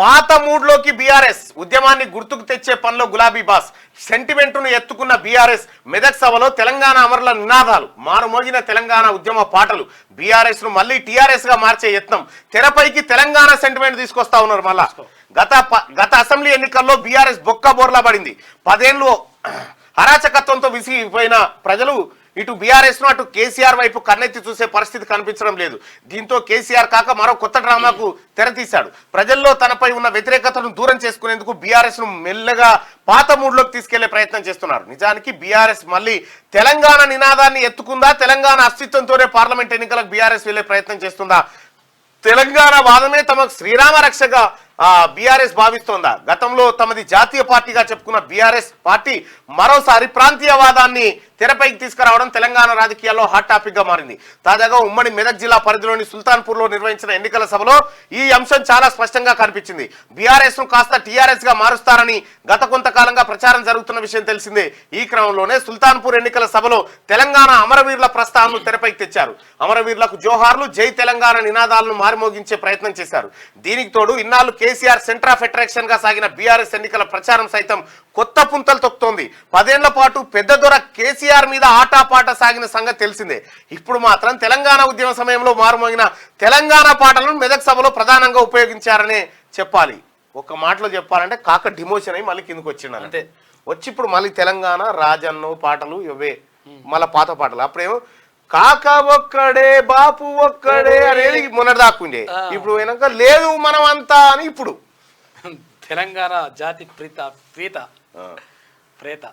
పాత మూడ్లోకి బీఆర్ఎస్ ఉద్యమాన్ని గుర్తుకు తెచ్చే పనిలో గులాబీ బాస్ సెంటిమెంటును ఎత్తుకున్న బీఆర్ఎస్ మెదక్ సభలో తెలంగాణ అమరుల నినాదాలు మారుమోగిన తెలంగాణ ఉద్యమ పాటలు బీఆర్ఎస్ ను మళ్ళీ టీఆర్ఎస్ గా మార్చే యత్నం తెరపైకి తెలంగాణ సెంటిమెంట్ తీసుకొస్తా ఉన్నారు. మళ్ళా గత అసెంబ్లీ ఎన్నికల్లో బీఆర్ఎస్ బొక్క బోర్లా పడింది. 10 ఏళ్ళు అరాచకత్వంతో విసిగిపోయిన ప్రజలు ఇటు బీఆర్ఎస్ ను అటు కేసీఆర్ వైపు కన్నెత్తి చూసే పరిస్థితి కనిపించడం లేదు. దీంతో కేసీఆర్ కాక మరో కొత్త డ్రామాకు తెరతీశాడు. ప్రజల్లో తనపై ఉన్న వ్యతిరేకతను దూరం చేసుకునేందుకు బీఆర్ఎస్ ను మెల్లగా పాత మూడ్లోకి తీసుకెళ్లే ప్రయత్నం చేస్తున్నారు. నిజానికి బీఆర్ఎస్ మళ్ళీ తెలంగాణ నినాదాన్ని ఎత్తుకుందా, తెలంగాణ అస్తిత్వంతోనే పార్లమెంట్ ఎన్నికలకు బీఆర్ఎస్ వెళ్లే ప్రయత్నం చేస్తుందా, తెలంగాణ వాదమే తమకు శ్రీరామ రక్షగా బీఆర్ఎస్ భావిస్తోందా? గతంలో తమది జాతీయ పార్టీగా చెప్పుకున్న బీఆర్ఎస్ పార్టీ మరోసారి ప్రాంతీయవాదాన్ని తెరపైకి తీసుకురావడం తెలంగాణ రాజకీయాల్లో హాట్ టాపిక్ గా మారింది. తాజాగా ఉమ్మడి మెదక్ జిల్లా పరిధిలోని సుల్తాన్పూర్ లో నిర్వహించిన ఎన్నికల సభలో ఈ అంశం చాలా స్పష్టంగా కనిపించింది. బీఆర్ఎస్ ను కాస్త టీఆర్ఎస్ గా మారుస్తారని గత కొంతకాలంగా ప్రచారం జరుగుతున్న విషయం తెలిసిందే. ఈ క్రమంలోనే సుల్తాన్పూర్ ఎన్నికల సభలో తెలంగాణ అమరవీరుల ప్రస్తావనను తెరపైకి తెచ్చారు. అమరవీరులకు జోహార్లు, జై తెలంగాణ నినాదాలను మారుమోగించే ప్రయత్నం చేశారు. దీనికి తోడు ఇన్నాళ్లు కేసీఆర్ సెంటర్ ఆఫ్ అట్రాక్షన్ గా సాగిన బీఆర్ఎస్ ఎన్నికల ప్రచారం సైతం కొత్త పుంతలు తొక్కుతోంది. 10 ఏళ్ల పాటు పెద్ద దొర కేసీఆర్ మీద ఆటాపాట సాగిన సంగతి తెలిసిందే. ఇప్పుడు మాత్రం తెలంగాణ ఉద్యమ సమయంలో మారుమోగిన తెలంగాణ పాటలను మెదక్ సభలో ప్రధానంగా ఉపయోగించారనే చెప్పాలి. ఒక మాటలో చెప్పాలంటే కాక డిమోషన్ అయి మళ్ళీ కిందకు వచ్చిండు అంటే వచ్చి ఇప్పుడు మళ్ళీ తెలంగాణ రాజన్నో పాటలు ఇవే మళ్ళీ పాత పాటలు. అప్పుడేమో కాక ఒక్కడే బాపు ఒక్కడే అనేది మొన్నటి దాక్కుండే, ఇప్పుడు వెనక లేదు మనం అంతా అని ఇప్పుడు తెలంగాణ జాతి ప్రీత ప్రీత ప్రేత